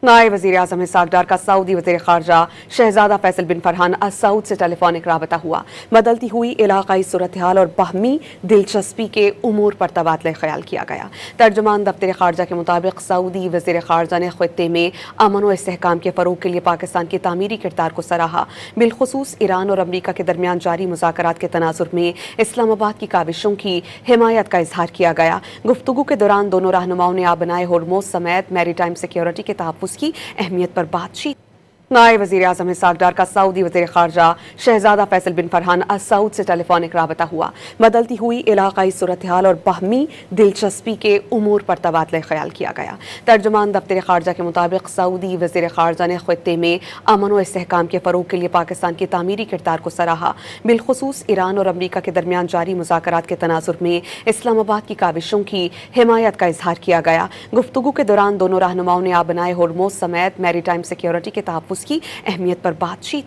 نائب وزیر اعظم اسحاق ڈار کا سعودی وزیر خارجہ شہزادہ فیصل بن فرحان ال سعود سے ٹیلی فونک رابطہ ہوا۔ بدلتی ہوئی علاقائی صورتحال اور باہمی دلچسپی کے امور پر تبادلہ خیال کیا گیا۔ ترجمان دفتر خارجہ کے مطابق سعودی وزیر خارجہ نے خطے میں امن و استحکام کے فروغ کے لیے پاکستان کی تعمیری کردار کو سراہا۔ بالخصوص ایران اور امریکہ کے درمیان جاری مذاکرات کے تناظر میں اسلام آباد کی کاوشوں کی حمایت کا اظہار کیا گیا۔ گفتگو کے دوران دونوں رہنماؤں نے آبنائے ہرموز سمیت میری ٹائم سیکیورٹی کے تحفظ کی اہمیت پر بات چیت۔ نائب وزیر اعظم اسحاق ڈار کا سعودی وزیر خارجہ شہزادہ فیصل بن فرحان ال سعود سے ٹیلی فونک رابطہ ہوا۔ بدلتی ہوئی علاقائی صورتحال اور باہمی دلچسپی کے امور پر تبادلہ خیال کیا گیا۔ ترجمان دفتر خارجہ کے مطابق سعودی وزیر خارجہ نے خطے میں امن و استحکام کے فروغ کے لیے پاکستان کی تعمیری کردار کو سراہا۔ بالخصوص ایران اور امریکہ کے درمیان جاری مذاکرات کے تناظر میں اسلام آباد کی کاوشوں کی حمایت کا اظہار کیا گیا۔ گفتگو کے دوران دونوں رہنماؤں نے آبنائے ہرموز سمیت میری ٹائم سیکیورٹی کے تحفظ کی اہمیت پر بات چیت